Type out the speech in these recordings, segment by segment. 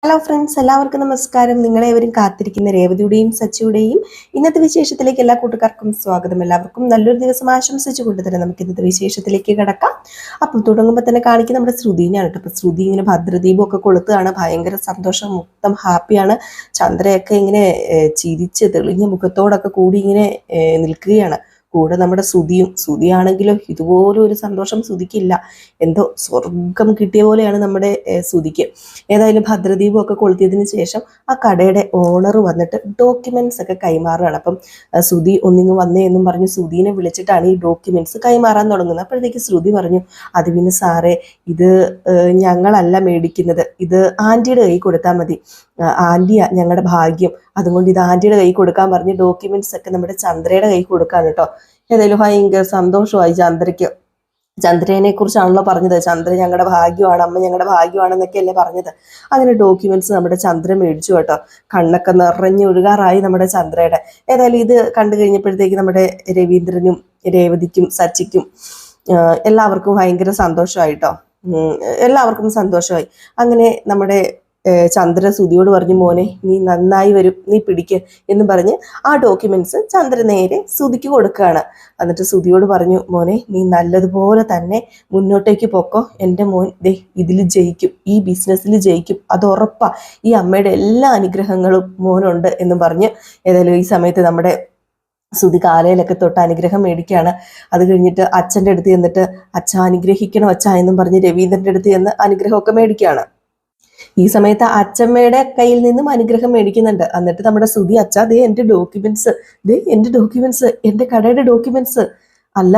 Hello friends, എല്ലാവർക്കും നമസ്കാരം. നിങ്ങളെവരും കാത്തിരിക്കുന്ന രേവതിയുടെയും സച്ചിയുടെയും ഇന്നത്തെ വിശേഷത്തിലേക്ക് എല്ലാ കൂട്ടുകാർക്കും സ്വാഗതം. എല്ലാവർക്കും നല്ലൊരു ദിവസം ആശംസിച്ചുകൊണ്ട് തന്നെ നമുക്ക് ഇന്നത്തെ വിശേഷത്തിലേക്ക് കിടക്കാം. അപ്പം തുടങ്ങുമ്പോൾ തന്നെ കാണിക്കുന്ന നമ്മുടെ ശ്രുതിനെയാണ് കേട്ടോ. അപ്പം ശ്രുതി ഇങ്ങനെ ഭദ്രദീപം ഒക്കെ കൊളുത്തുകയാണ്. ഭയങ്കര സന്തോഷം, മൊത്തം ഹാപ്പിയാണ്. ചന്ദ്രയൊക്കെ ഇങ്ങനെ ചിരിച്ച് തെളിഞ്ഞ മുഖത്തോടൊക്കെ കൂടി ഇങ്ങനെ നിൽക്കുകയാണ്. കൂടെ നമ്മുടെ ശ്രുതിയാണെങ്കിലോ ഇതുപോലെ ഒരു സന്തോഷം ശ്രുതിക്കില്ല. എന്തോ സ്വർഗം കിട്ടിയ പോലെയാണ് നമ്മുടെ ശ്രുതിക്ക്. ഏതായാലും ഭദ്രദീപം ഒക്കെ കൊളുത്തിയതിന് ശേഷം ആ കടയുടെ ഓണർ വന്നിട്ട് ഡോക്യുമെന്റ്സ് ഒക്കെ കൈമാറുകയാണ്. അപ്പം ശ്രുതി ഒന്നിങ്ങ് വന്നേ എന്നും പറഞ്ഞ് ശ്രുതിനെ വിളിച്ചിട്ടാണ് ഈ ഡോക്യുമെന്റ്സ് കൈമാറാൻ തുടങ്ങുന്നത്. അപ്പോഴത്തേക്ക് ശ്രുതി പറഞ്ഞു, അത് പിന്നെ സാറേ, ഇത് ഞങ്ങളല്ല മേടിക്കുന്നത്, ഇത് ആന്റിയുടെ കൈ കൊടുത്താൽ മതി. ആന്റിയാ ഞങ്ങളുടെ ഭാഗ്യം, അതുകൊണ്ട് ഇത് ആന്റിയുടെ കൈ കൊടുക്കാൻ പറഞ്ഞ് ഡോക്യുമെന്റ്സ് ഒക്കെ നമ്മുടെ ചന്ദ്രയുടെ കൈ കൊടുക്കാൻ കേട്ടോ. ഏതായാലും ഭയങ്കര സന്തോഷമായി ചന്ദ്രയ്ക്ക്. ചന്ദ്രനെ കുറിച്ചാണല്ലോ പറഞ്ഞത്, ചന്ദ്ര ഞങ്ങളുടെ ഭാഗ്യമാണ്, അമ്മ ഞങ്ങളുടെ ഭാഗ്യമാണെന്നൊക്കെയല്ലേ പറഞ്ഞത്. അങ്ങനെ ഡോക്യുമെന്റ്സ് നമ്മുടെ ചന്ദ്ര മേടിച്ചു കേട്ടോ. കണ്ണൊക്കെ നിറഞ്ഞൊഴുകാറായി നമ്മുടെ ചന്ദ്രയുടെ. ഏതായാലും ഇത് കണ്ടു കഴിഞ്ഞപ്പോഴത്തേക്ക് നമ്മുടെ രവീന്ദ്രനും രേവതിക്കും സച്ചിക്കും എല്ലാവർക്കും ഭയങ്കര സന്തോഷമായിട്ടോ. എല്ലാവർക്കും സന്തോഷമായി. അങ്ങനെ നമ്മുടെ ചന്ദ്ര ശ്രുതിയോട് പറഞ്ഞു, മോനെ നീ നന്നായി വരും, നീ പിടിക്ക് എന്ന് പറഞ്ഞ് ആ ഡോക്യുമെന്റ്സ് ചന്ദ്ര നേരെ ശ്രുതിക്ക് കൊടുക്കുകയാണ്. എന്നിട്ട് ശ്രുതിയോട് പറഞ്ഞു, മോനെ നീ നല്ലതുപോലെ തന്നെ മുന്നോട്ടേക്ക് പൊക്കോ, എൻ്റെ മോൻ ദേ ഇതിൽ ജയിക്കും, ഈ ബിസിനസ്സിൽ ജയിക്കും, അത് ഉറപ്പാ, ഈ അമ്മയുടെ എല്ലാ അനുഗ്രഹങ്ങളും മോനുണ്ട് എന്നും പറഞ്ഞ് ഏതായാലും ഈ സമയത്ത് നമ്മുടെ ശ്രുതി കാലയിലൊക്കെ തൊട്ട് അനുഗ്രഹം മേടിക്കുകയാണ്. അത് കഴിഞ്ഞിട്ട് അച്ഛൻ്റെ അടുത്ത് ചെന്നിട്ട് അച്ഛ അനുഗ്രഹിക്കണം അച്ഛ എന്നും പറഞ്ഞ് രവീന്ദ്രൻ്റെ അടുത്ത് ചെന്ന് അനുഗ്രഹമൊക്കെ മേടിക്കുകയാണ്. ഈ സമയത്ത് അച്ഛമ്മയുടെ കയ്യിൽ നിന്നും അനുഗ്രഹം മേടിക്കുന്നുണ്ട്. എന്നിട്ട് നമ്മുടെ ശ്രുതി, അച്ഛാ ദേ എൻ്റെ ഡോക്യുമെന്റ്സ്, എൻ്റെ കടയുടെ ഡോക്യുമെന്റ്സ്. അല്ല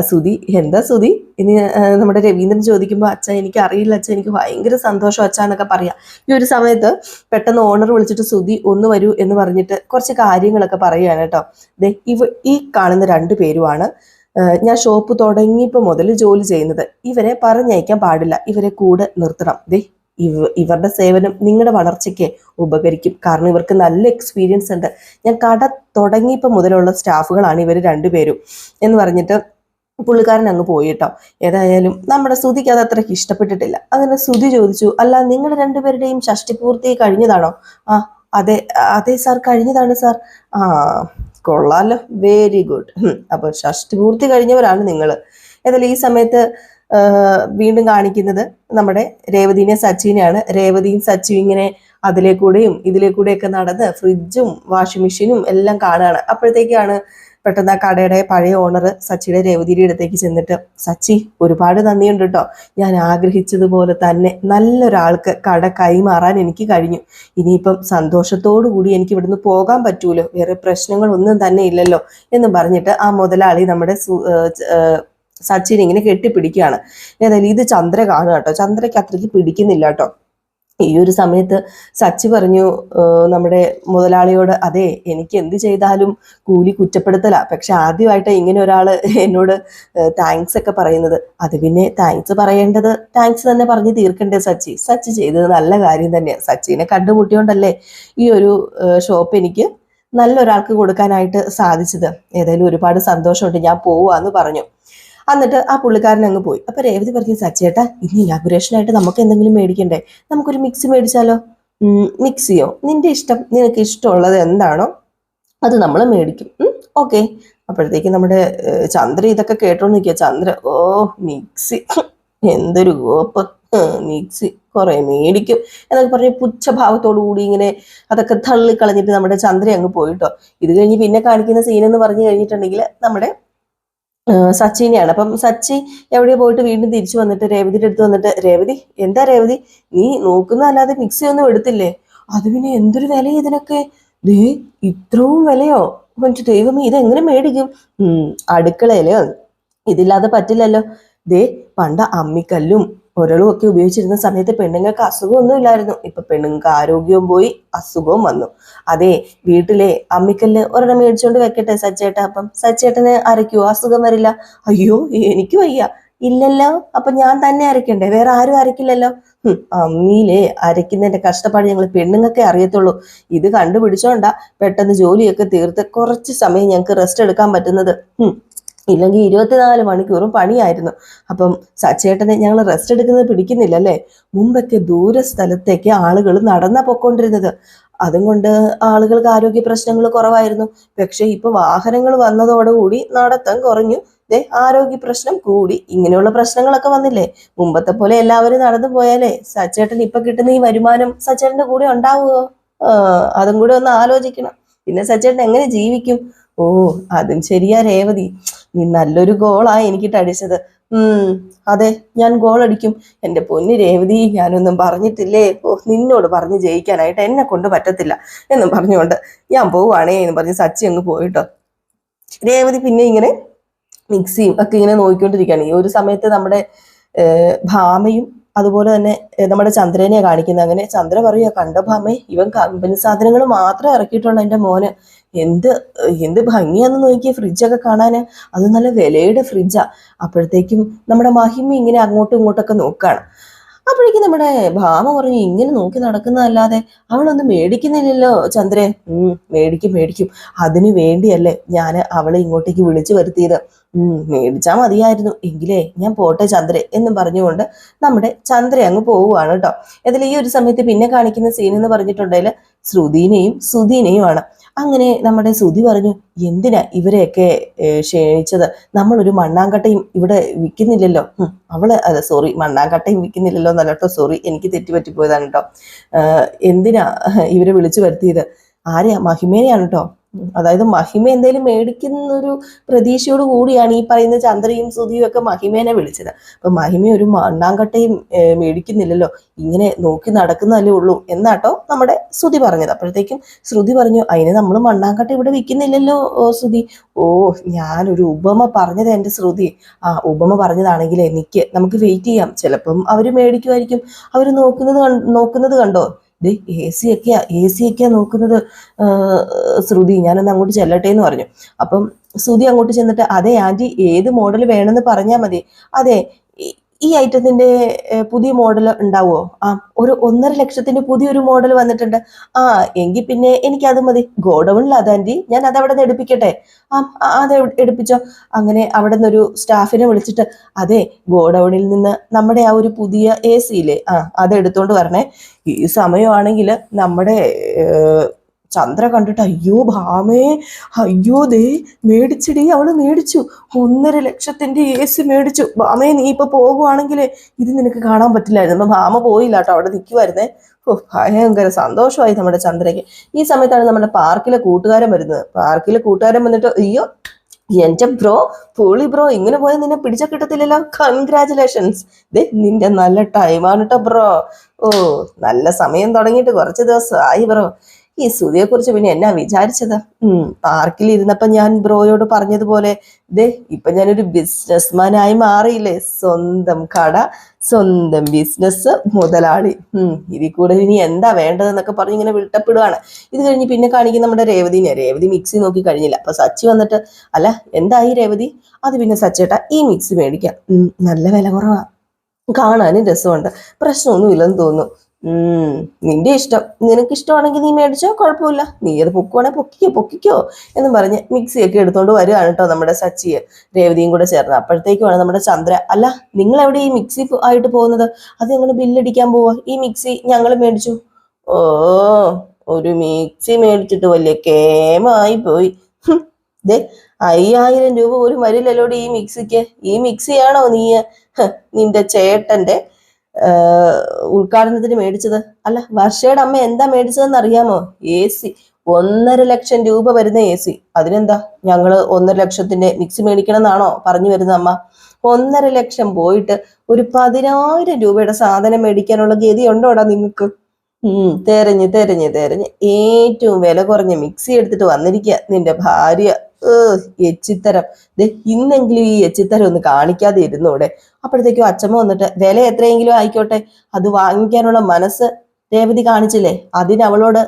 ശ്രുതി, എന്താ ശ്രുതി ഇനി നമ്മുടെ രവീന്ദ്രൻ ചോദിക്കുമ്പോൾ, അച്ഛ എനിക്ക് അറിയില്ല അച്ഛ, എനിക്ക് ഭയങ്കര സന്തോഷം അച്ഛ എന്നൊക്കെ പറയാം. ഈ ഒരു സമയത്ത് പെട്ടെന്ന് ഓണർ വിളിച്ചിട്ട്, ശ്രുതി ഒന്ന് വരൂ എന്ന് പറഞ്ഞിട്ട് കുറച്ച് കാര്യങ്ങളൊക്കെ പറയുകയാണ് കേട്ടോ. ദേ ഈ കാണുന്ന 2 പേരുമാണ് ഞാൻ ഷോപ്പ് തുടങ്ങിയപ്പോൾ മുതൽ ജോലി ചെയ്യുന്നത്. ഇവരെ പറഞ്ഞയക്കാൻ പാടില്ല, ഇവരെ കൂടെ നിർത്തണം. ദേ ഇവരുടെ സേവനം നിങ്ങളുടെ വളർച്ചയ്ക്ക് ഉപകരിക്കും. കാരണം ഇവർക്ക് നല്ല എക്സ്പീരിയൻസ് ഉണ്ട്. ഞാൻ കട തുടങ്ങിയപ്പോൾ മുതലുള്ള സ്റ്റാഫുകളാണ് ഇവർ 2 പേരും എന്ന് പറഞ്ഞിട്ട് പുള്ളിക്കാരൻ അങ്ങ് പോയി കേട്ടോ. ഏതായാലും നമ്മുടെ ശ്രുതിക്ക് അത് അത്രയ്ക്ക് ഇഷ്ടപ്പെട്ടിട്ടില്ല. അങ്ങനെ ശ്രുതി ചോദിച്ചു, അല്ല നിങ്ങളുടെ 2 പേരുടെയും ഷഷ്ടിപൂർത്തി കഴിഞ്ഞതാണോ? ആ അതെ അതെ സാർ, കഴിഞ്ഞതാണ് സാർ. ആ കൊള്ളാലോ, വെരി ഗുഡ്. അപ്പൊ ഷഷ്ടിപൂർത്തി കഴിഞ്ഞവരാണ് നിങ്ങൾ. ഏതായാലും ഈ സമയത്ത് വീണ്ടും കാണിക്കുന്നത് നമ്മുടെ രേവതിനെ സച്ചിനെയാണ്. രേവതിയും സച്ചിയും ഇങ്ങനെ അതിലേക്കൂടെയും ഇതിലേക്കൂടെയൊക്കെ നടന്ന് ഫ്രിഡ്ജും വാഷിംഗ് മെഷീനും എല്ലാം കാണുകയാണ്. അപ്പോഴത്തേക്കാണ് പെട്ടെന്ന് ആ കടയുടെ പഴയ ഓണർ സച്ചിയുടെ രേവതിയുടെ അടുത്തേക്ക് ചെന്നിട്ട്, സച്ചി ഒരുപാട് നന്ദിയുണ്ട് കേട്ടോ, ഞാൻ ആഗ്രഹിച്ചതുപോലെ തന്നെ നല്ലൊരാൾക്ക് കട കൈമാറാൻ എനിക്ക് കഴിഞ്ഞു. ഇനിയിപ്പം സന്തോഷത്തോടു കൂടി എനിക്ക് ഇവിടുന്ന് പോകാൻ പറ്റൂലോ, വേറെ പ്രശ്നങ്ങളൊന്നും തന്നെ ഇല്ലല്ലോ എന്നും പറഞ്ഞിട്ട് ആ മുതലാളി നമ്മുടെ സച്ചിൻ ഇങ്ങനെ കെട്ടിപ്പിടിക്കുകയാണ്. ഏതായാലും ഇത് ചന്ദ്ര കാണുക കേട്ടോ. ചന്ദ്രയ്ക്ക് അത്രയ്ക്ക് പിടിക്കുന്നില്ല കേട്ടോ. ഈ ഒരു സമയത്ത് സച്ചി പറഞ്ഞു നമ്മുടെ മുതലാളിയോട്, അതെ എനിക്ക് എന്ത് ചെയ്താലും കൂലി കുറ്റപ്പെടുത്തല, പക്ഷെ ആദ്യമായിട്ട് ഇങ്ങനെ ഒരാൾ എന്നോട് താങ്ക്സ് ഒക്കെ പറയുന്നത്. അത് പിന്നെ താങ്ക്സ് പറയേണ്ടത് താങ്ക്സ് തന്നെ പറഞ്ഞ് തീർക്കണ്ടേ സച്ചി ചെയ്തത് നല്ല കാര്യം തന്നെയാണ്. സച്ചിനെ കണ്ടുമുട്ടിയോണ്ടല്ലേ ഈ ഒരു ഷോപ്പ് എനിക്ക് നല്ലൊരാൾക്ക് കൊടുക്കാനായിട്ട് സാധിച്ചത്. ഏതായാലും ഒരുപാട് സന്തോഷമുണ്ട്, ഞാൻ പോവാന്ന് പറഞ്ഞു. എന്നിട്ട് ആ പുള്ളിക്കാരൻ അങ്ങ് പോയി. അപ്പൊ രേവതി പറഞ്ഞു, സച്ചേട്ടാ ഇനി ഇനാഗുറേഷനായിട്ട് നമുക്ക് എന്തെങ്കിലും മേടിക്കണ്ടേ, നമുക്കൊരു മിക്സി മേടിച്ചാലോ? മിക്സിയോ? നിന്റെ ഇഷ്ടം, നിനക്ക് ഇഷ്ടമുള്ളത് എന്താണോ അത് നമ്മൾ മേടിക്കും. ഓക്കെ. അപ്പോഴത്തേക്ക് നമ്മുടെ ചന്ദ്ര ഇതൊക്കെ കേട്ടോണ്ട് നിൽക്കുക. ചന്ദ്ര, ഓ മിക്സി, എന്തൊരു കോപ്പ്, മിക്സി കുറെ മേടിക്കും എന്നൊക്കെ പറഞ്ഞ് പുച്ഛഭാവത്തോടു കൂടി ഇങ്ങനെ അതൊക്കെ തള്ളിക്കളഞ്ഞിട്ട് നമ്മുടെ ചന്ദ്ര അങ്ങ് പോയിട്ടോ. ഇത് കഴിഞ്ഞ് പിന്നെ കാണിക്കുന്ന സീൻ എന്ന് പറഞ്ഞു കഴിഞ്ഞിട്ടുണ്ടെങ്കിൽ നമ്മുടെ സച്ചിനെയാണ്. അപ്പം സച്ചി എവിടെയോ പോയിട്ട് വീണ്ടും തിരിച്ചു വന്നിട്ട് രേവതിയുടെ അടുത്ത് വന്നിട്ട്, രേവതി എന്താ രേവതി നീ നോക്കുന്നതല്ലാതെ മിക്സി ഒന്നും എടുത്തില്ലേ? അത് പിന്നെ എന്തൊരു വില ഇതിനൊക്കെ, ദേ ഇത്രയും വിലയോ? മറ്റു ദൈവമേ ഇതെങ്ങനെ മേടിക്കും? അടുക്കളയില് ഇതില്ലാതെ പറ്റില്ലല്ലോ. ദേ പണ്ട് അമ്മിക്കല്ലും ഉരളും ഒക്കെ ഉപയോഗിച്ചിരുന്ന സമയത്ത് പെണ്ണുങ്ങൾക്ക് അസുഖമൊന്നും ഇല്ലായിരുന്നു. ഇപ്പൊ പെണ്ണുങ്ങൾക്ക് ആരോഗ്യവും പോയി, അസുഖവും വന്നു. അതെ വീട്ടിലെ അമ്മിക്കല്ല് ഒരെണ്ണം മേടിച്ചോണ്ട് വെക്കട്ടെ സച്ചേട്ട, അപ്പം സച്ചേട്ടന് അരയ്ക്കുവോ? അസുഖം വരില്ല. അയ്യോ എനിക്ക് വയ്യ. ഇല്ലല്ലോ, അപ്പൊ ഞാൻ തന്നെ അരയ്ക്കണ്ടേ, വേറെ ആരും അരയ്ക്കില്ലല്ലോ. അമ്മിയിലെ അരയ്ക്കുന്നതിന്റെ കഷ്ടപ്പാട് ഞങ്ങൾ പെണ്ണുങ്ങൾക്കേ അറിയത്തുള്ളൂ. ഇത് കണ്ടുപിടിച്ചോണ്ടാ പെട്ടെന്ന് ജോലിയൊക്കെ തീർത്ത് കുറച്ച് സമയം ഞങ്ങൾക്ക് റെസ്റ്റ് എടുക്കാൻ പറ്റുന്നത്. ഇല്ലെങ്കിൽ 24 മണിക്കൂറും പണിയായിരുന്നു. അപ്പം സച്ചേട്ടനെ ഞങ്ങൾ റെസ്റ്റ് എടുക്കുന്നത് പിടിക്കുന്നില്ലല്ലേ. മുമ്പൊക്കെ ദൂര സ്ഥലത്തേക്ക് ആളുകൾ നടന്നാ പൊക്കോണ്ടിരുന്നത്. അതുകൊണ്ട് ആളുകൾക്ക് ആരോഗ്യ പ്രശ്നങ്ങൾ കുറവായിരുന്നു. പക്ഷെ ഇപ്പൊ വാഹനങ്ങൾ വന്നതോടുകൂടി നടത്തം കുറഞ്ഞു, ആരോഗ്യ പ്രശ്നം കൂടി. ഇങ്ങനെയുള്ള പ്രശ്നങ്ങളൊക്കെ വന്നില്ലേ. മുമ്പത്തെ പോലെ എല്ലാവരും നടന്നു പോയാലേ സച്ചേട്ടൻ ഇപ്പൊ കിട്ടുന്ന ഈ വരുമാനം സച്ചേട്ടന്റെ കൂടെ ഉണ്ടാവുമോ? അതും കൂടെ ഒന്ന് ആലോചിക്കണം. പിന്നെ സച്ചേട്ടൻ എങ്ങനെ ജീവിക്കും? ഓ, അതും ശരിയാ രേവതി. നീ നല്ലൊരു ഗോളാ എനിക്കിട്ട് അടിച്ചത്. അതെ, ഞാൻ ഗോൾ അടിക്കും. എന്റെ പൊന്നു രേവതി, ഞാനൊന്നും പറഞ്ഞിട്ടില്ലേ. ഓ, നിന്നോട് പറഞ്ഞ് ജയിക്കാനായിട്ട് എന്നെ കൊണ്ട് പറ്റത്തില്ല എന്നും പറഞ്ഞുകൊണ്ട് ഞാൻ പോവുകയാണേ എന്ന് പറഞ്ഞ് സച്ചി അങ്ങ് പോയിട്ടോ. രേവതി പിന്നെ ഇങ്ങനെ മിക്സിയും ഒക്കെ ഇങ്ങനെ നോക്കിക്കൊണ്ടിരിക്കുകയാണ്. ഈ ഒരു സമയത്ത് നമ്മുടെ ഭാമയും അതുപോലെ തന്നെ നമ്മുടെ ചന്ദ്രനെ കാണിക്കുന്നത്. അങ്ങനെ ചന്ദ്ര പറയുക, കണ്ട ഭാമേ, ഇവൻ കമ്പനി സാധനങ്ങൾ മാത്രം ഇറക്കിയിട്ടുള്ള എൻ്റെ മോന് എന്ത് എന്ത് ഭംഗിയാന്ന് നോക്കിയ ഫ്രിഡ്ജൊക്കെ കാണാന്. അത് നല്ല വിലയുടെ ഫ്രിഡ്ജാ. അപ്പോഴത്തേക്കും നമ്മുടെ മഹിമ ഇങ്ങനെ അങ്ങോട്ടും ഇങ്ങോട്ടൊക്കെ നോക്കുകയാണ്. അപ്പോഴേക്കും നമ്മുടെ ഭാമ പറഞ്ഞു, ഇങ്ങനെ നോക്കി നടക്കുന്നതല്ലാതെ അവളൊന്നും മേടിക്കുന്നില്ലല്ലോ ചന്ദ്രേ. മേടിക്കും മേടിക്കും, അതിനു വേണ്ടിയല്ലേ ഞാൻ അവളെ ഇങ്ങോട്ടേക്ക് വിളിച്ചു വരുത്തിയത്. മേടിച്ചാൽ മതിയായിരുന്നു. എങ്കിലേ ഞാൻ പോട്ടെ ചന്ദ്രേ എന്നും പറഞ്ഞുകൊണ്ട് നമ്മുടെ ചന്ദ്ര അങ്ങ് പോവുകയാണ് കേട്ടോ. ഇതിൽ ഈ ഒരു സമയത്ത് പിന്നെ കാണിക്കുന്ന സീൻ എന്ന് പറഞ്ഞിട്ടുണ്ടെങ്കിൽ ശ്രുതിനെയും സുധീനെയും ആണ്. അങ്ങനെ നമ്മുടെ ശ്രുതി പറഞ്ഞു, എന്തിനാ ഇവരെയൊക്കെ ക്ഷണിച്ചത്? നമ്മളൊരു മണ്ണാങ്കട്ടയും ഇവിടെ വിൽക്കുന്നില്ലല്ലോ. സോറി, മണ്ണാങ്കട്ടയും വിൽക്കുന്നില്ലല്ലോ എന്നല്ല കേട്ടോ, സോറി, എനിക്ക് തെറ്റുപറ്റിപ്പോയതാണ് കേട്ടോ. എന്തിനാ ഇവരെ വിളിച്ചു വരുത്തിയത്? ആരെയാ? മഹിമേനെയാണ് കേട്ടോ. അതായത് മഹിമ എന്തെങ്കിലും മേടിക്കുന്നൊരു പ്രതീക്ഷയോട് കൂടിയാണ് ഈ പറയുന്ന ചന്ദ്രയും ശ്രുതിയും ഒക്കെ മഹിമേനെ വിളിച്ചത്. അപ്പൊ മഹിമ ഒരു മണ്ണാങ്കട്ടയും മേടിക്കുന്നില്ലല്ലോ, ഇങ്ങനെ നോക്കി നടക്കുന്നതല്ലേ ഉള്ളൂ എന്നാട്ടോ നമ്മുടെ ശ്രുതി പറഞ്ഞത്. അപ്പോഴത്തേക്കും ശ്രുതി പറഞ്ഞു, അതിന് നമ്മൾ മണ്ണാങ്കട്ട ഇവിടെ വിൽക്കുന്നില്ലല്ലോ ശ്രുതി. ഓ, ഞാനൊരു ഉപമ പറഞ്ഞത് എൻ്റെ ശ്രുതി. ഉപമ പറഞ്ഞതാണെങ്കിലേ നമുക്ക് വെയിറ്റ് ചെയ്യാം. ചിലപ്പം അവര് മേടിക്കുമായിരിക്കും. അവര് നോക്കുന്നത് കണ്ടോ? എ സി ഒക്കെയാ നോക്കുന്നത് ശ്രുതി, ഞാനൊന്ന് അങ്ങോട്ട് ചെല്ലട്ടെ എന്ന് പറഞ്ഞു. അപ്പം ശ്രുതി അങ്ങോട്ട് ചെന്നിട്ട്, അതെ ആന്റി, ഏത് മോഡൽ വേണമെന്ന് പറഞ്ഞാൽ മതി. അതെ, ഈ ഐറ്റത്തിന്റെ പുതിയ മോഡൽ ഉണ്ടാവുമോ? ഒരു 1.5 ലക്ഷത്തിന്റെ പുതിയൊരു മോഡൽ വന്നിട്ടുണ്ട്. എങ്കിൽ പിന്നെ എനിക്ക് അത് മതി. ഗോഡൌണിൽ അതാൻറ്റി, ഞാൻ അത് അവിടെ നിന്ന് എടുപ്പിക്കട്ടെ? അത് എടുപ്പിച്ചോ. അങ്ങനെ അവിടെ നിന്നൊരു സ്റ്റാഫിനെ വിളിച്ചിട്ട്, അതെ, ഗോഡൌണിൽ നിന്ന് നമ്മുടെ ആ ഒരു പുതിയ AC ഇല്ലേ, അത് എടുത്തോണ്ട് വരണേ. ഈ സമയമാണെങ്കിൽ നമ്മുടെ ചന്ദ്ര കണ്ടിട്ട്, അയ്യോ ഭാമേ, അയ്യോ മേടിച്ചടി, അവള് മേടിച്ചു, 1.5 ലക്ഷത്തിന്റെ AC മേടിച്ചു. ഭാമേ, നീ ഇപ്പൊ പോകുവാണെങ്കിൽ ഇത് നിനക്ക് കാണാൻ പറ്റില്ലായിരുന്നു. ഭാമ പോയില്ല കേട്ടോ, അവിടെ നിൽക്കുമായിരുന്നേ. ഭയങ്കര സന്തോഷമായി നമ്മുടെ ചന്ദ്രയ്ക്ക്. ഈ സമയത്താണ് നമ്മുടെ പാർക്കിലെ കൂട്ടുകാരൻ വരുന്നത്. പാർക്കിലെ കൂട്ടുകാരൻ വന്നിട്ട്, അയ്യോ എന്റെ ബ്രോ, പൊളി ബ്രോ, ഇങ്ങനെ പോയാൽ നിന്നെ പിടിച്ച കിട്ടത്തില്ലല്ലോ, കൺഗ്രാചുലേഷൻസ്. നിന്റെ നല്ല ടൈമാണ് കേട്ടോ ബ്രോ. ഓ, നല്ല സമയം തുടങ്ങിയിട്ട് കുറച്ച് ദിവസം ആയി ബ്രോ. ഈ ശ്രുതിയെ കുറിച്ച് പിന്നെ എന്നാ വിചാരിച്ചത്? പാർക്കിൽ ഇരുന്നപ്പോ ഞാൻ ബ്രോയോട് പറഞ്ഞതുപോലെ ഇപ്പൊ ഞാനൊരു ബിസിനസ്മാനായി മാറിയില്ലേ. സ്വന്തം കട, സ്വന്തം ബിസിനസ്, മുതലാളി. ഇതിൽ കൂടെ ഇനി എന്താ വേണ്ടതെന്നൊക്കെ പറഞ്ഞ് ഇങ്ങനെ വിട്ടപ്പെടുവാണ്. ഇത് കഴിഞ്ഞ് പിന്നെ കാണിക്കുന്ന നമ്മുടെ രേവതി മിക്സി നോക്കി കഴിഞ്ഞില്ല. അപ്പൊ സച്ചി വന്നിട്ട്, അല്ല എന്തായി രേവതി? അത് പിന്നെ സച്ചേട്ടാ, ഈ മിക്സി മേടിക്കാം, നല്ല വില കുറവാ, കാണാനും രസമുണ്ട്, പ്രശ്നമൊന്നും ഇല്ലെന്ന് തോന്നുന്നു. നിന്റെ ഇഷ്ടം, നിനക്ക് ഇഷ്ടമാണെങ്കിൽ നീ മേടിച്ചോ, കുഴപ്പമില്ല, നീ അത് പൊക്കുവാണെങ്കിൽ പൊക്കിക്കോ എന്ന് പറഞ്ഞ് മിക്സിയൊക്കെ എടുത്തോണ്ട് വരികയാണ് കേട്ടോ നമ്മുടെ സച്ചിയെ രേവതിയും കൂടെ ചേർന്ന്. അപ്പോഴത്തേക്കുമാണ് നമ്മുടെ ചന്ദ്ര, അല്ല നിങ്ങൾ എവിടെ ഈ മിക്സി ആയിട്ട് പോകുന്നത്? അത് ഞങ്ങൾ ബില്ലടിക്കാൻ പോവാ, ഈ മിക്സി ഞങ്ങൾ മേടിച്ചു. ഓ, ഒരു മിക്സി മേടിച്ചിട്ട് വലിയ കേമായി പോയി. 5000 രൂപ ഒരു വരില്ലല്ലോടി ഈ മിക്സിക്ക്. ഈ മിക്സിയാണോ നീ നിന്റെ ചേട്ടന്റെ ഉദ്ഘാടനത്തിന് മേടിച്ചത്? അല്ല, വർഷയുടെ അമ്മ എന്താ മേടിച്ചതെന്ന് അറിയാമോ? AC, 1.5 ലക്ഷം രൂപ വരുന്ന AC. അതിനെന്താ, ഞങ്ങള് 1.5 ലക്ഷത്തിന്റെ മിക്സി മേടിക്കണം എന്നാണോ പറഞ്ഞു വരുന്ന അമ്മ? 1.5 ലക്ഷം പോയിട്ട് ഒരു 10,000 രൂപയുടെ സാധനം മേടിക്കാനുള്ള ഗതി ഉണ്ടോടാ നിങ്ങൾക്ക്? തെരഞ്ഞ് ഏറ്റവും വില കുറഞ്ഞ മിക്സി എടുത്തിട്ട് വന്നിരിക്കുക നിന്റെ ഭാര്യ. എച്ചിത്തരം. ഇന്നെങ്കിലും ഈ എച്ചിത്തരം ഒന്ന് കാണിക്കാതെ ഇരുന്നൂടെ? അപ്പോഴത്തേക്കും അച്ഛമ്മ വന്നിട്ട്, വില എത്രയെങ്കിലും ആയിക്കോട്ടെ, അത് വാങ്ങിക്കാനുള്ള മനസ്സ് രേവതി കാണിച്ചില്ലേ, അതിന് അവളോട്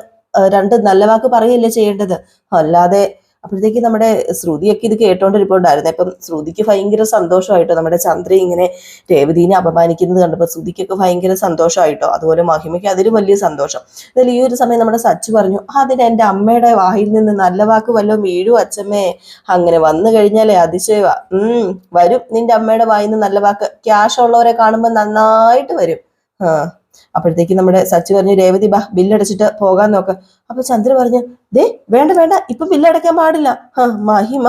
2 നല്ല വാക്ക് പറയല്ലേ ചെയ്യേണ്ടത്, അല്ലാതെ അപ്പോഴത്തേക്ക് നമ്മുടെ ശ്രുതിയൊക്കെ ഇത് കേട്ടോണ്ടിരിപ്പുണ്ടായിരുന്നു. അപ്പം ശ്രുതിക്ക് ഭയങ്കര സന്തോഷമായിട്ടോ, നമ്മുടെ ചന്ദ്ര ഇങ്ങനെ രേവതിനെ അപമാനിക്കുന്നത് കണ്ടപ്പോൾ ശ്രുതിക്കൊക്കെ ഭയങ്കര സന്തോഷമായിട്ടോ. അതുപോലെ മഹിമയ്ക്ക് അതിലും വലിയ സന്തോഷം. എന്നാൽ ഈ ഒരു സമയം നമ്മുടെ സച്ചു പറഞ്ഞു, അതിന് എൻ്റെ അമ്മയുടെ വായിൽ നിന്ന് നല്ല വാക്ക് വല്ലതും വീഴും അച്ഛമ്മേ, അങ്ങനെ വന്നു കഴിഞ്ഞാലേ അതിശയവാ. വരും, നിന്റെ അമ്മയുടെ വായിൽ നിന്ന് നല്ല വാക്ക്. ക്യാഷ് ഉള്ളവരെ കാണുമ്പോൾ നന്നായിട്ട് വരും. അപ്പോഴത്തേക്ക് നമ്മുടെ സച്ചു പറഞ്ഞു, രേവതി ബാ, ബില്ലടച്ചിട്ട് പോകാൻ നോക്ക്. അപ്പൊ ചന്ദ്ര പറഞ്ഞു, ദേ വേണ്ട വേണ്ട, ഇപ്പൊ ബില്ലടയ്ക്കാൻ പാടില്ല. മഹിമ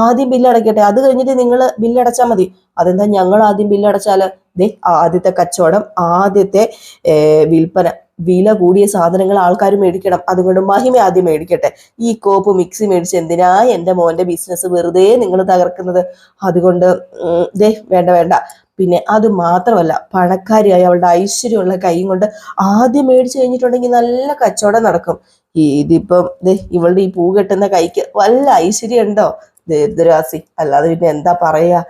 ആദ്യം ബില്ലടയ്ക്കട്ടെ, അത് കഴിഞ്ഞിട്ട് നിങ്ങൾ ബില്ലടച്ചാൽ മതി. അതെന്താ ഞങ്ങൾ ആദ്യം ബില്ലടച്ചാല്? ദേ ആദ്യത്തെ കച്ചവടം, ആദ്യത്തെ വിൽപ്പന, വില കൂടിയ സാധനങ്ങൾ ആൾക്കാർ മേടിക്കണം. അതുകൊണ്ട് മഹിമ ആദ്യം മേടിക്കട്ടെ. ഈ കോപ്പ് മിക്സി മേടിച്ച് എന്തിനാ എൻ്റെ മോന്റെ ബിസിനസ് വെറുതെ നിങ്ങൾ തകർക്കുന്നത്? അതുകൊണ്ട് ദേ വേണ്ട വേണ്ട. പിന്നെ അത് മാത്രമല്ല, പണക്കാരിയായി അവളുടെ ഐശ്വര്യമുള്ള കൈയും കൊണ്ട് ആദ്യം മേടിച്ചു കഴിഞ്ഞിട്ടുണ്ടെങ്കിൽ നല്ല കച്ചവടം നടക്കും. ഇതിപ്പം ഇവളുടെ ഈ പൂ കെട്ടുന്ന കൈക്ക് വല്ല ഐശ്വര്യം ഉണ്ടോ? ദരിദ്രവാസി, അല്ലാതെ പിന്നെ എന്താ പറയാ.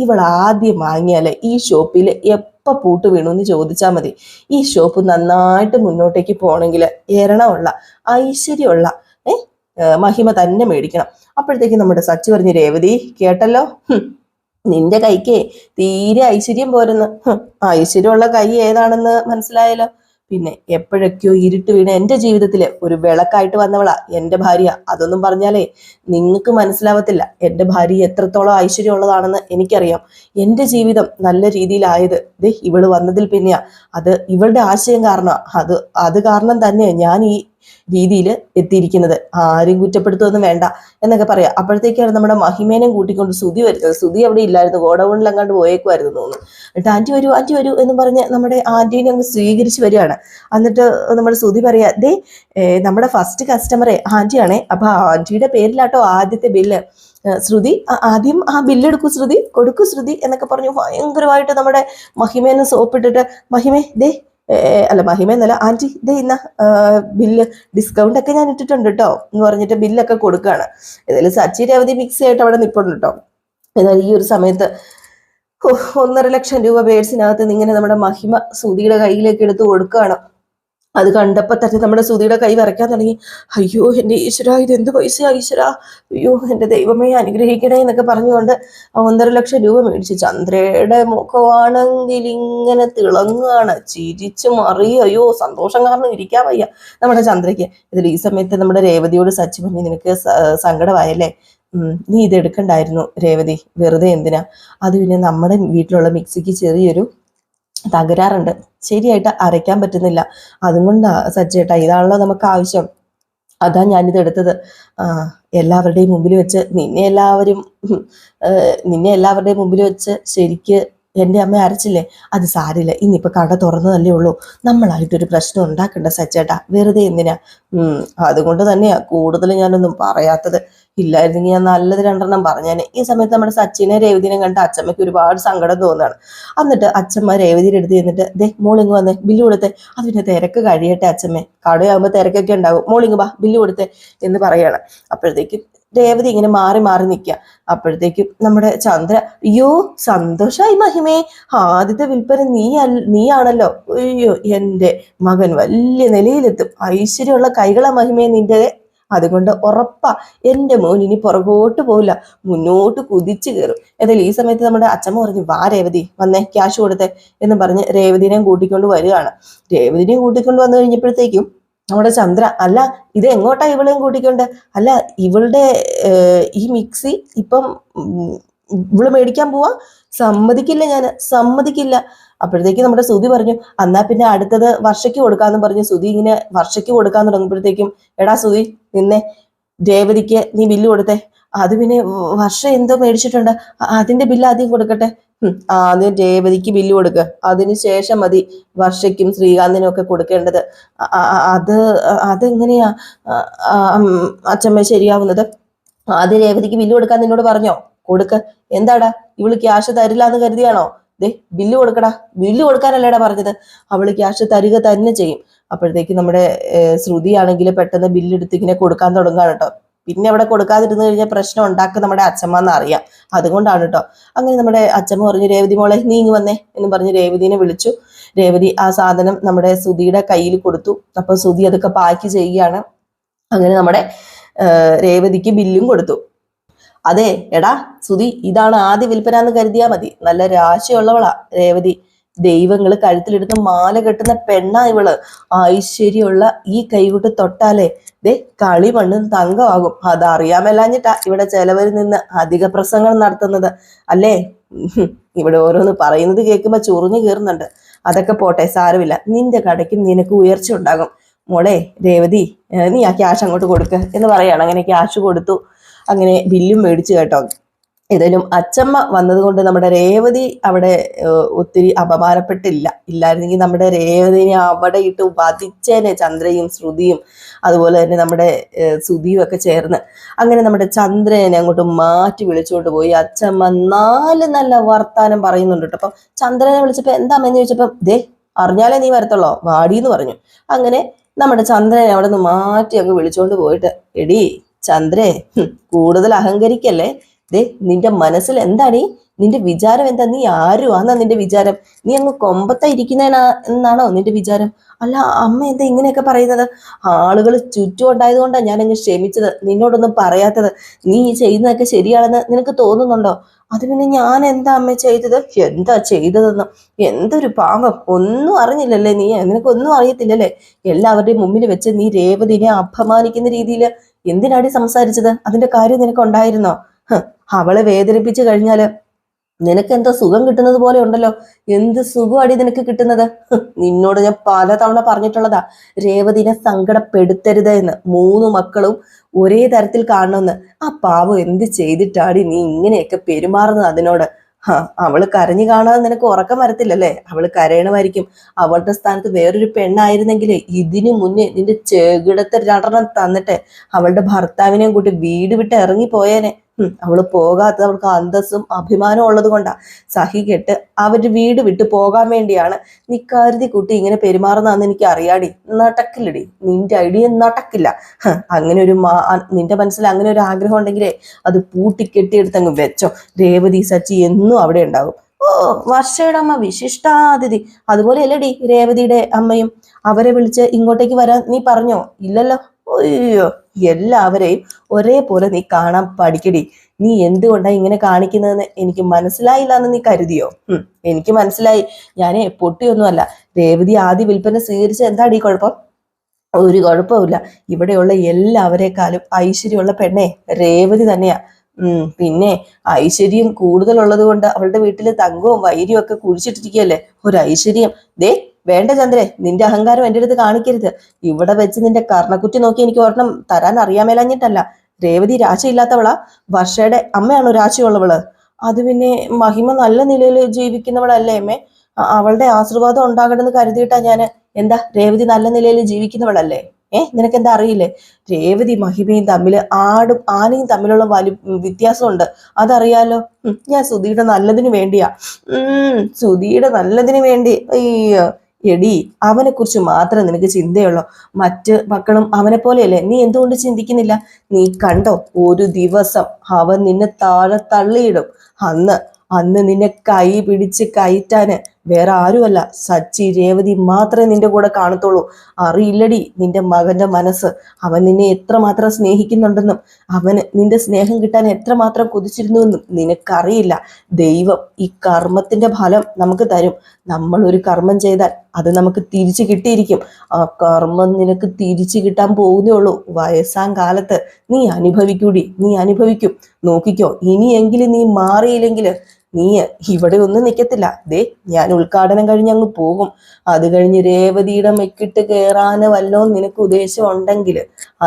ഇവൾ ആദ്യം വാങ്ങിയാലേ ഈ ഷോപ്പിൽ എപ്പ പൂട്ട് വീണു എന്ന് ചോദിച്ചാൽ മതി. ഈ ഷോപ്പ് നന്നായിട്ട് മുന്നോട്ടേക്ക് പോകണമെങ്കിൽ എരണമുള്ള ഐശ്വര്യമുള്ള മഹിമ തന്നെ മേടിക്കണം. അപ്പോഴത്തേക്ക് നമ്മുടെ സച്ചു പറഞ്ഞു, രേവതി കേട്ടല്ലോ, നിന്റെ കൈക്ക് തീരെ ഐശ്വര്യം പോരെന്ന്. ഐശ്വര്യമുള്ള കൈ ഏതാണെന്ന് മനസ്സിലായല്ലോ. പിന്നെ എപ്പോഴൊക്കെയോ ഇരുട്ട് വീണ് എൻ്റെ ജീവിതത്തില് ഒരു വിളക്കായിട്ട് വന്നവളാ എൻ്റെ ഭാര്യ. അതൊന്നും പറഞ്ഞാലേ നിങ്ങൾക്ക് മനസ്സിലാവത്തില്ല. എൻ്റെ ഭാര്യ എത്രത്തോളം ഐശ്വര്യമുള്ളതാണെന്ന് എനിക്കറിയാം. എൻ്റെ ജീവിതം നല്ല രീതിയിലായത് ഇവള് വന്നതിൽ പിന്നെയാ. അത് ഇവളുടെ ആശയം കാരണം, അത് കാരണം തന്നെ ഞാൻ ഈ രീതിയിൽ എത്തിയിരിക്കുന്നത്. ആരും കുറ്റപ്പെടുത്തുമൊന്നും വേണ്ട എന്നൊക്കെ പറയാം. അപ്പോഴത്തേക്കാണ് നമ്മുടെ മഹിമേനെയും കൂട്ടിക്കൊണ്ട് ശ്രുതി വരുന്നത്. ശ്രുതി അവിടെ ഇല്ലായിരുന്നു, ഗോഡൌണിൽ അങ്ങാണ്ട് പോയേക്കുമായിരുന്നു തോന്നുന്നു. എന്നിട്ട് ആന്റി വരൂ എന്ന് പറഞ്ഞ് നമ്മുടെ ആന്റീനെ അങ്ങ് സ്വീകരിച്ച് വരികയാണ്. എന്നിട്ട് നമ്മുടെ ശ്രുതി പറയാ, നമ്മുടെ ഫസ്റ്റ് കസ്റ്റമറെ ആന്റിയാണേ, അപ്പൊ ആന്റിയുടെ പേരിലാട്ടോ ആദ്യത്തെ ബില്ല്. ശ്രുതി ആദ്യം ആ ബില്ലെടുക്കൂ, ശ്രുതി കൊടുക്കൂ ശ്രുതി എന്നൊക്കെ പറഞ്ഞു ഭയങ്കരമായിട്ട് നമ്മുടെ മഹിമേനെ സോപ്പിട്ടിട്ട്, മഹിമേ മഹിമ എന്നല്ല ആന്റി, ഇന്ന ബില്ല് ഡിസ്കൗണ്ട് ഒക്കെ ഞാൻ ഇട്ടിട്ടുണ്ട് കേട്ടോ എന്ന് പറഞ്ഞിട്ട് ബില്ലൊക്കെ കൊടുക്കുകയാണ്. ഏതായാലും സച്ചി രേവതി മിക്സ് ആയിട്ട് അവിടെ നിൽപ്പുണ്ട് കേട്ടോ. എന്നാൽ ഈ ഒരു സമയത്ത് 1.5 ലക്ഷം രൂപ ബേഡ്സിനകത്ത് ഇങ്ങനെ നമ്മുടെ മഹിമ ശ്രുതിയുടെ കയ്യിലേക്ക് എടുത്ത് കൊടുക്കുകയാണ്. അത് കണ്ടപ്പോ തന്നെ നമ്മുടെ ശ്രുതിയുടെ കൈ വരയ്ക്കാൻ തുടങ്ങി. അയ്യോ എൻ്റെ ഈശ്വര, ഇതെന്ത് പൈസയാ ഈശ്വര, അയ്യോ എൻ്റെ ദൈവമേ അനുഗ്രഹിക്കണേ എന്നൊക്കെ പറഞ്ഞുകൊണ്ട് 1.5 ലക്ഷം രൂപ മേടിച്ചു. ചന്ദ്രയുടെ മുഖമാണെങ്കിൽ ഇങ്ങനെ തിളങ്ങുകയാണ്, ചിരിച്ചു മറിയും. അയ്യോ സന്തോഷം കാരണം ഇരിക്കാൻ വയ്യ നമ്മുടെ ചന്ദ്രയ്ക്ക്. ഇതിൽ ഈ സമയത്ത് നമ്മുടെ രേവതിയോട് സച്ചി പറഞ്ഞു, നിനക്ക് സങ്കടമായല്ലേ, നീ ഇത് എടുക്കണ്ടായിരുന്നു രേവതി, വെറുതെ എന്തിനാ. അത് പിന്നെ നമ്മുടെ വീട്ടിലുള്ള മിക്സിക്ക് ചെറിയൊരു തകരാറുണ്ട്, ശരിയായിട്ട് അരയ്ക്കാൻ പറ്റുന്നില്ല. അതുകൊണ്ടാ സച്ചേട്ടാ, ഇതാണല്ലോ നമുക്ക് ആവശ്യം, അതാ ഞാനിത് എടുത്തത്. എല്ലാവരുടെയും മുമ്പിൽ വെച്ച് നിന്നെ എല്ലാവരുടെയും മുമ്പിൽ വെച്ച് ശരിക്ക് എൻ്റെ അമ്മ അരച്ചില്ലേ, അത് സാരില്ല, ഇന്നിപ്പോൾ കട തുറന്നതല്ലേ ഉള്ളൂ, നമ്മളായിട്ടൊരു പ്രശ്നം ഉണ്ടാക്കണ്ട സച്ചേട്ടാ, വെറുതെ എന്തിനാ. അതുകൊണ്ട് തന്നെയാ കൂടുതൽ ഞാനൊന്നും പറയാത്തത്. ഇല്ലായിരുന്നെങ്കിൽ ഞാൻ നല്ലത് 2 പറഞ്ഞേനെ. ഈ സമയത്ത് നമ്മുടെ സച്ചിനെ രേവതിനെ കണ്ട് അച്ഛമ്മയ്ക്ക് ഒരുപാട് സങ്കടം തോന്നുകയാണ്. എന്നിട്ട് അച്ഛമ്മ രേവതിയുടെ അടുത്ത് ചെന്നിട്ട്, മോളിങ് വന്നേ, ബില്ല് കൊടുത്തേ. അതിന്റെ തിരക്ക് കഴിയട്ടെ അച്ഛമ്മേ, കടയാകുമ്പോൾ തിരക്കൊക്കെ ഉണ്ടാവും, മോളിങ് വാ ബില്ല് കൊടുത്തേ എന്ന് പറയാണ്. അപ്പോഴത്തേക്കും രേവതി ഇങ്ങനെ മാറി മാറി നിൽക്കുക. അപ്പോഴത്തേക്കും നമ്മുടെ ചന്ദ്ര, അയ്യോ സന്തോഷായി മഹിമേ, ആദ്യത്തെ വിൽപ്പന നീയാണല്ലോ, അയ്യോ എൻ്റെ മകൻ വലിയ നിലയിലെത്തും, ഐശ്വര്യമുള്ള കൈകളാ മഹിമേ നിന്റെ, അതുകൊണ്ട് ഉറപ്പാ എൻ്റെ മോൻ ഇനി പുറകോട്ട് പോവില്ല, മുന്നോട്ട് കുതിച്ചു കയറും. ഏതായാലും ഈ സമയത്ത് നമ്മുടെ അച്ഛമ്മ പറഞ്ഞു, വാ രേവതി വന്നേ, ക്യാഷ് കൊടുത്തേ എന്ന് പറഞ്ഞ് രേവതിനെയും കൂട്ടിക്കൊണ്ട് വരികയാണ്. രേവതിനെയും കൂട്ടിക്കൊണ്ട് വന്നു കഴിഞ്ഞപ്പോഴത്തേക്കും നമ്മുടെ ചന്ദ്ര, അല്ല ഇത് എങ്ങോട്ടാ ഇവളെയും കൂട്ടിക്കൊണ്ട്, അല്ല ഇവളുടെ ഈ മിക്സി ഇപ്പം ഇവള് മേടിക്കാൻ പോവാ, സമ്മതിക്കില്ല. അപ്പോഴത്തേക്ക് നമ്മുടെ ശ്രുതി പറഞ്ഞു, എന്നാ പിന്നെ അടുത്തത് വർഷയ്ക്ക് കൊടുക്കാന്ന് പറഞ്ഞു. ശ്രുതി ഇങ്ങനെ വർഷയ്ക്ക് കൊടുക്കാൻ തുടങ്ങുമ്പോഴത്തേക്കും, എടാ ശ്രുതി നിന്നെ, രേവതിക്ക് നീ ബില്ല് കൊടുത്തേ. അത് പിന്നെ വർഷ എന്തോ മേടിച്ചിട്ടുണ്ട്, അതിന്റെ ബില്ല് ആദ്യം കൊടുക്കട്ടെ. ആദ്യം രേവതിക്ക് ബില്ല് കൊടുക്കുക, അതിനുശേഷം മതി വർഷയ്ക്കും ശ്രീകാന്തിനും ഒക്കെ കൊടുക്കേണ്ടത്. അതെങ്ങനെയാ അച്ഛമ്മ ശരിയാവുന്നത്? ആദ്യം രേവതിക്ക് ബില്ല് കൊടുക്കാൻ നിന്നോട് പറഞ്ഞോ? കൊടുക്ക. എന്താടാ ഇവള് ക്യാഷ് തരില്ല എന്ന് കരുതിയാണോ? ബില്ല് കൊടുക്കടാ, ബില്ല് കൊടുക്കാനല്ലേടാ പറഞ്ഞത്. അവള് ക്യാഷ് തരിക തന്നെ ചെയ്യും. അപ്പോഴത്തേക്ക് നമ്മുടെ ശ്രുതി ആണെങ്കിൽ പെട്ടെന്ന് ബില്ലെടുത്ത് ഇങ്ങനെ കൊടുക്കാൻ തുടങ്ങുകയാണ് കേട്ടോ. പിന്നെ അവിടെ കൊടുക്കാതിരുന്നു കഴിഞ്ഞാൽ പ്രശ്നം ഉണ്ടാക്കുക നമ്മുടെ അച്ഛമ്മ എന്നറിയാം, അതുകൊണ്ടാണ് കേട്ടോ. അങ്ങനെ നമ്മുടെ അച്ഛമ്മ പറഞ്ഞു, രേവതി മോളെ നീ ഇങ്ങ് വന്നേ എന്ന് പറഞ്ഞ് രേവതിനെ വിളിച്ചു. രേവതി ആ സാധനം നമ്മുടെ ശ്രുതിയുടെ കയ്യിൽ കൊടുത്തു. അപ്പൊ ശ്രുതി അതൊക്കെ പാക്ക് ചെയ്യുകയാണ്. അങ്ങനെ നമ്മുടെ രേവതിക്ക് ബില്ലും കൊടുത്തു. അതെ എടാ സുധി, ഇതാണ് ആദ്യ വിൽപ്പന എന്ന് കരുതിയാ മതി. നല്ല രാശിയുള്ളവളാ രേവതി. ദൈവങ്ങള് കഴുത്തിലെടുത്ത് മാല കെട്ടുന്ന പെണ്ണാ ഇവള്. ഐശ്വര്യമുള്ള ഈ കൈവിട്ട് തൊട്ടാലേ ദേ കളിമണ്ണും തങ്കമാകും. അതറിയാമല്ലാഞ്ഞിട്ടാ ഇവിടെ ചിലവരിൽ നിന്ന് അധിക പ്രസംഗം നടത്തുന്നത് അല്ലേ. ഇവിടെ ഓരോന്ന് പറയുന്നത് കേൾക്കുമ്പോ ചൊറിഞ്ഞു കീറുന്നുണ്ട്. അതൊക്കെ പോട്ടെ, സാരമില്ല. നിന്റെ കടയ്ക്കും നിനക്ക് ഉയർച്ച ഉണ്ടാകും. മോളെ രേവതി, നീ ആ ക്യാഷ് അങ്ങോട്ട് കൊടുക്ക് എന്ന് പറയാണ്. അങ്ങനെ ക്യാഷ് കൊടുത്തു. അങ്ങനെ ബില്ലും മേടിച്ചു കേട്ടോ. ഏതായാലും അച്ചമ്മ വന്നതുകൊണ്ട് നമ്മുടെ രേവതി അവിടെ ഒത്തിരി അപമാനപ്പെട്ടില്ല. ഇല്ലായിരുന്നെങ്കിൽ നമ്മുടെ രേവതിനെ അവിടെ ഇട്ട് വധിച്ചേനെ ചന്ദ്രയും ശ്രുതിയും അതുപോലെ തന്നെ നമ്മുടെ സുധിയും ഒക്കെ ചേർന്ന്. അങ്ങനെ നമ്മുടെ ചന്ദ്രനെ അങ്ങോട്ട് മാറ്റി വിളിച്ചുകൊണ്ട് പോയി. അച്ചമ്മ നല്ല വർത്താനം പറയുന്നുണ്ട് കേട്ടോ. അപ്പം ചന്ദ്രനെ വിളിച്ചപ്പോ എന്താ അമ്മയെന്ന് ചോദിച്ചപ്പം ദേ അറിഞ്ഞാലേ നീ വരത്തുള്ളോ, വാടിയെന്ന് പറഞ്ഞു. അങ്ങനെ നമ്മുടെ ചന്ദ്രനെ അവിടെ നിന്ന് മാറ്റി അങ്ങ് വിളിച്ചുകൊണ്ട് പോയിട്ട്, എടി ചന്ദ്രേ, കൂടുതൽ അഹങ്കരിക്കല്ലേ. ദേ നിന്റെ മനസ്സിൽ എന്താണീ, നിന്റെ വിചാരം എന്താ? നീ ആരുവാന്നാ നിന്റെ വിചാരം? നീ അങ്ങ് കൊമ്പത്താ എന്നാണോ നിന്റെ വിചാരം? അല്ല അമ്മ എന്താ ഇങ്ങനെയൊക്കെ പറയുന്നത്? ആളുകൾ ചുറ്റും ഉണ്ടായതുകൊണ്ടാണ് ഞാൻ അങ്ങ് ക്ഷമിച്ചത്, നിന്നോടൊന്നും പറയാത്തത്. നീ ചെയ്യുന്നതൊക്കെ ശരിയാണെന്ന് നിനക്ക് തോന്നുന്നുണ്ടോ? അത് പിന്നെ ഞാൻ എന്താ അമ്മ ചെയ്തത്? എന്താ ചെയ്തതെന്ന്? എന്തൊരു പാവം, ഒന്നും അറിഞ്ഞില്ലല്ലേ നീ? നിനക്കൊന്നും അറിയത്തില്ലല്ലേ? എല്ലാവരുടെയും മുമ്പിൽ വെച്ച് നീ രേവതിനെ അപമാനിക്കുന്ന രീതിയിൽ എന്തിനാടി സംസാരിച്ചത്? അതിന്റെ കാര്യം നിനക്ക് ഉണ്ടായിരുന്നോ? അവളെ വേദനിപ്പിച്ചു കഴിഞ്ഞാല് നിനക്ക് എന്തോ സുഖം കിട്ടുന്നത് പോലെ ഉണ്ടല്ലോ. എന്ത് സുഖമാടി നിനക്ക് കിട്ടുന്നത്? നിന്നോട് ഞാൻ പലതവണ പറഞ്ഞിട്ടുള്ളതാ, രേവതിനെ സങ്കടപ്പെടുത്തരുത് എന്ന്. 3 മക്കളും ഒരേ തരത്തിൽ കാണണമെന്ന്. ആ പാവം എന്ത് ചെയ്തിട്ടാടി നീ ഇങ്ങനെയൊക്കെ പെരുമാറുന്നത് അതിനോട്? അവള് കരഞ്ഞു കാണാതെ നിനക്ക് ഉറക്കം വരത്തില്ലല്ലേ? അവള് കരയണമായിരിക്കും. അവളുടെ സ്ഥാനത്ത് വേറൊരു പെണ്ണായിരുന്നെങ്കിൽ ഇതിനു മുന്നേ നിന്റെ ചെകിടത്തെ 2 തന്നിട്ട് അവളുടെ ഭർത്താവിനെയും കൂട്ടി വീട് വിട്ട് ഇറങ്ങിപ്പോയേനെ. അവള് പോകാത്തത് അവൾക്ക് അന്തസ്സും അഭിമാനവും ഉള്ളത് കൊണ്ടാ. സഹികെട്ട് അവര് വീട് വിട്ട് പോകാൻ വേണ്ടിയാണ് നീ കരുതി കുട്ടി ഇങ്ങനെ പെരുമാറുന്നതെന്ന് എനിക്ക് അറിയാടി. നടക്കില്ലടി, നിന്റെ ഐഡിയ നടക്കില്ല. അങ്ങനെ ഒരു നിന്റെ മനസ്സിൽ അങ്ങനെ ഒരു ആഗ്രഹം ഉണ്ടെങ്കിലേ അത് പൂട്ടിക്കെട്ടിയെടുത്തങ്ങ് വെച്ചോ. രേവതി സച്ചി എന്നും അവിടെ ഉണ്ടാകും. ഓ, വർഷയുടെ അമ്മ വിശിഷ്ടാതിഥി. അതുപോലെ അല്ലേടി രേവതിയുടെ അമ്മയും. അവരെ വിളിച്ച് ഇങ്ങോട്ടേക്ക് വരാൻ നീ പറഞ്ഞോ? ഇല്ലല്ലോ. അയ്യോ, എല്ലാവരെയും ഒരേപോലെ നീ കാണാൻ പഠിക്കടി. നീ എന്തുകൊണ്ടാ ഇങ്ങനെ കാണിക്കുന്നതെന്ന് എനിക്ക് മനസ്സിലായില്ല എന്ന് നീ കരുതിയോ? എനിക്ക് മനസ്സിലായി. ഞാനേ പൊട്ടിയൊന്നുമല്ല. രേവതി ആദ്യ വിൽപ്പന സ്വീകരിച്ച എന്താടി കുഴപ്പം? ഒരു കുഴപ്പമില്ല. ഇവിടെയുള്ള എല്ലാവരെക്കാളും ഐശ്വര്യമുള്ള പെണ്ണെ രേവതി തന്നെയാ. പിന്നെ ഐശ്വര്യം കൂടുതലുള്ളത് കൊണ്ട് അവളുടെ വീട്ടില് തങ്കവും വൈര്യവും ഒക്കെ കുഴിച്ചിട്ടിരിക്കുകയല്ലേ. ഒരു ഐശ്വര്യം. ദേ വേണ്ട ചന്ദ്രേ, നിന്റെ അഹങ്കാരം എൻ്റെ അടുത്ത് കാണിക്കരുത്. ഇവിടെ വെച്ച് നിന്റെ കർണക്കുറ്റി നോക്കി എനിക്ക് ഒരെണ്ണം തരാൻ അറിയാമേലഞ്ഞിട്ടല്ല. രേവതി രാശിയില്ലാത്തവളാ. വർഷയുടെ അമ്മയാണോ രാശിയുള്ളവള്? അത് പിന്നെ മഹിമ നല്ല നിലയിൽ ജീവിക്കുന്നവളല്ലേ അമ്മേ. അവളുടെ ആശീർവാദം ഉണ്ടാകണമെന്ന് കരുതിയിട്ടാ ഞാന്. എന്താ രേവതി നല്ല നിലയിൽ ജീവിക്കുന്നവളല്ലേ? നിനക്കെന്താ അറിയില്ലേ? രേവതി മഹിമയും തമ്മില് ആടും ആനയും തമ്മിലുള്ള വ്യത്യാസമുണ്ട്, അതറിയാലോ. ഞാൻ സുധിയുടെ നല്ലതിന് വേണ്ടിയാ. സുധിയുടെ നല്ലതിന് വേണ്ടി. അയ്യോ എടി, അവനെ കുറിച്ച് മാത്രം നിനക്ക് ചിന്തയുള്ളോ? മറ്റ് മക്കളും അവനെ പോലെയല്ലേ? നീ എന്തുകൊണ്ട് ചിന്തിക്കുന്നില്ല? നീ കണ്ടോ, ഒരു ദിവസം അവൻ നിന്നെ താഴെ തള്ളിയിടും. അന്ന് നിന്നെ കൈ പിടിച്ച് കയറ്റാന് വേറെ ആരുമല്ല, സച്ചി രേവതി മാത്രമേ നിന്റെ കൂടെ കാണത്തുള്ളൂ. അറിയില്ലടി നിന്റെ മകന്റെ മനസ്സ്. അവൻ നിന്നെ എത്രമാത്രം സ്നേഹിക്കുന്നുണ്ടെന്നും അവന് നിന്റെ സ്നേഹം കിട്ടാൻ എത്രമാത്രം കൊതിച്ചിരുന്നുവെന്നും നിനക്കറിയില്ല. ദൈവം ഈ കർമ്മത്തിന്റെ ഫലം നമുക്ക് തരും. നമ്മൾ ഒരു കർമ്മം ചെയ്താൽ അത് നമുക്ക് തിരിച്ചു കിട്ടിയിരിക്കും. ആ കർമ്മം നിനക്ക് തിരിച്ചു കിട്ടാൻ പോകുന്നേ ഉള്ളൂ. വയസ്സാം കാലത്ത് നീ അനുഭവിക്കും. നോക്കിക്കോ, ഇനിയെങ്കിലും നീ മാറിയില്ലെങ്കിൽ നീ ഇവിടെ ഒന്നും നിൽക്കത്തില്ല. ദേ ഞാൻ ഉദ്ഘാടനം കഴിഞ്ഞ് അങ്ങ് പോകും. അത് കഴിഞ്ഞ് രേവതിയുടെ മെക്കിട്ട് കയറാന് വല്ലോ നിനക്ക് ഉദ്ദേശം ഉണ്ടെങ്കിൽ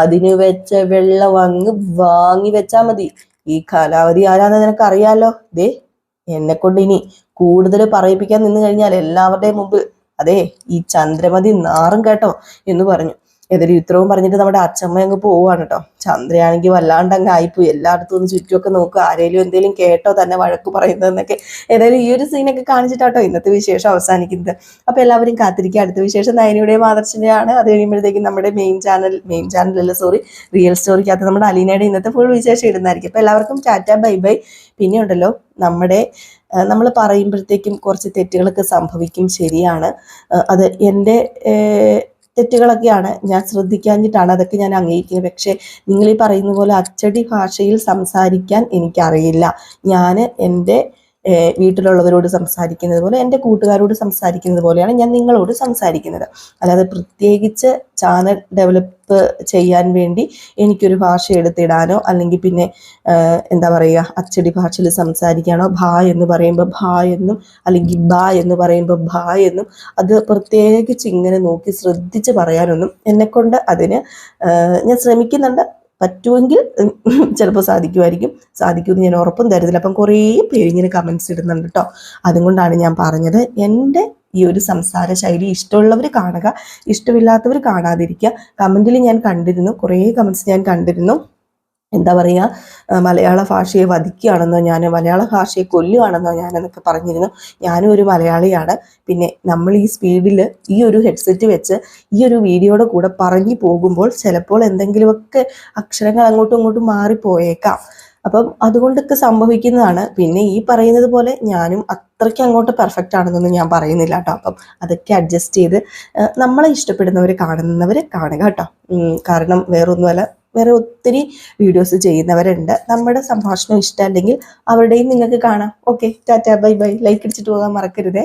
അതിന് വെച്ച വെള്ളം അങ്ങ് വാങ്ങി വെച്ചാ മതി. ഈ കാലാവധി ആരാന്ന് നിനക്ക് അറിയാലോ. ദേ എന്നെ കൊണ്ട് ഇനി കൂടുതൽ പറയിപ്പിക്കാൻ നിന്ന് കഴിഞ്ഞാൽ എല്ലാവരുടെയും മുമ്പിൽ അതെ ഈ ചന്ദ്രമതി നാറും കേട്ടോ എന്ന് പറഞ്ഞു. ഏതൊരു ഇത്രവും പറഞ്ഞിട്ട് നമ്മുടെ അച്ഛമ്മ അങ്ങ് പോവാണ് കേട്ടോ. ചന്ദ്രയാണെങ്കിൽ വല്ലാണ്ട് അങ്ങ് ആയിപ്പോയി. എല്ലായിടത്തും ഒന്ന് ചുറ്റുമൊക്കെ നോക്കുക, ആരേലും എന്തെങ്കിലും കേട്ടോ തന്നെ വഴക്ക് പറയുന്നതെന്നൊക്കെ. ഏതായാലും ഈ ഒരു സീനൊക്കെ കാണിച്ചിട്ടാട്ടോ ഇന്നത്തെ വിശേഷം അവസാനിക്കുന്നത്. അപ്പൊ എല്ലാവരും കാത്തിരിക്കുക. അടുത്ത വിശേഷം നയനയുടെയും ആദർശിന്റെയാണ്. അത് കഴിയുമ്പോഴത്തേക്കും നമ്മുടെ മെയിൻ ചാനലല്ല റിയൽ സ്റ്റോറിക്കകത്ത് നമ്മുടെ അലീനയുടെ ഇന്നത്തെ ഫുൾ വിശേഷം ഇടുന്നതായിരിക്കും. അപ്പൊ എല്ലാവർക്കും ടാറ്റ ബൈ ബൈ. പിന്നെ ഉണ്ടല്ലോ, നമ്മൾ പറയുമ്പോഴത്തേക്കും കുറച്ച് തെറ്റുകളൊക്കെ സംഭവിക്കും, ശരിയാണ്. അത് എൻ്റെ തെറ്റുകളൊക്കെയാണ്, ഞാൻ ശ്രദ്ധിക്കാഞ്ഞിട്ടാണ്, അതൊക്കെ ഞാൻ അംഗീകരിക്കുന്നത്. പക്ഷേ നിങ്ങൾ ഈ പറയുന്ന പോലെ അച്ചടി ഭാഷയിൽ സംസാരിക്കാൻ എനിക്കറിയില്ല. ഞാൻ എൻ്റെ വീട്ടിലുള്ളവരോട് സംസാരിക്കുന്നത് പോലെ, എൻ്റെ കൂട്ടുകാരോട് സംസാരിക്കുന്നത് പോലെയാണ് ഞാൻ നിങ്ങളോട് സംസാരിക്കുന്നത്. അല്ലാതെ പ്രത്യേകിച്ച് ചാനൽ ഡെവലപ്പ് ചെയ്യാൻ വേണ്ടി എനിക്കൊരു ഭാഷ എടുത്തിടാനോ അല്ലെങ്കിൽ പിന്നെ എന്താ പറയുക അച്ചടി ഭാഷയിൽ സംസാരിക്കാനോ, ഭാ എന്ന് പറയുമ്പോൾ ഭാ എന്നും അല്ലെങ്കിൽ ബാ എന്ന് പറയുമ്പോൾ ഭാ എന്നും അത് പ്രത്യേകിച്ച് ഇങ്ങനെ നോക്കി ശ്രദ്ധിച്ച് പറയാനൊന്നും എന്നെക്കൊണ്ട് അതിന് ഞാൻ ശ്രമിക്കുന്നുണ്ട്. പറ്റുമെങ്കിൽ ചിലപ്പോൾ സാധിക്കുമെന്ന് ഞാൻ ഉറപ്പും തരുന്നില്ല. അപ്പം കുറേ പേര് ഇങ്ങനെ കമൻസ് ഇടുന്നുണ്ട് കേട്ടോ. അതുകൊണ്ടാണ് ഞാൻ പറഞ്ഞത്, എൻ്റെ ഈ ഒരു സംസാര ശൈലി ഇഷ്ടമുള്ളവർ കാണുക, ഇഷ്ടമില്ലാത്തവർ കാണാതിരിക്കുക. കമൻറ്റിൽ ഞാൻ കണ്ടിരുന്നു, കുറേ കമൻസ് ഞാൻ കണ്ടിരുന്നു. എന്താ പറയുക, മലയാള ഭാഷയെ വധിക്കുകയാണെന്നോ, ഞാൻ മലയാള ഭാഷയെ കൊല്ലുകയാണെന്നോ ഞാനെന്നൊക്കെ പറഞ്ഞിരുന്നു. ഞാനും ഒരു മലയാളിയാണ്. പിന്നെ നമ്മൾ ഈ സ്പീഡിൽ ഈ ഒരു ഹെഡ്സെറ്റ് വെച്ച് ഈ ഒരു വീഡിയോയുടെ കൂടെ പറഞ്ഞു പോകുമ്പോൾ ചിലപ്പോൾ എന്തെങ്കിലുമൊക്കെ അക്ഷരങ്ങൾ അങ്ങോട്ടും ഇങ്ങോട്ടും മാറിപ്പോയേക്കാം. അപ്പം അതുകൊണ്ടൊക്കെ സംഭവിക്കുന്നതാണ്. പിന്നെ ഈ പറയുന്നത് പോലെ ഞാനും അത്രയ്ക്ക് അങ്ങോട്ട് പെർഫെക്റ്റ് ആണെന്നൊന്നും ഞാൻ പറയുന്നില്ല കേട്ടോ. അപ്പം അതൊക്കെ അഡ്ജസ്റ്റ് ചെയ്ത് നമ്മളെ ഇഷ്ടപ്പെടുന്നവർ കാണുക കേട്ടോ. കാരണം വേറൊന്നുമല്ല, വേറെ ഒത്തിരി വീഡിയോസ് ചെയ്യുന്നവരുണ്ട്. നമ്മുടെ സംഭാഷണം ഇഷ്ടമല്ലെങ്കിൽ അവരുടെയും നിങ്ങൾക്ക് കാണാം. Okay, Tata, bye bye. Like അടിച്ചിട്ട് പോകാൻ മറക്കരുതേ.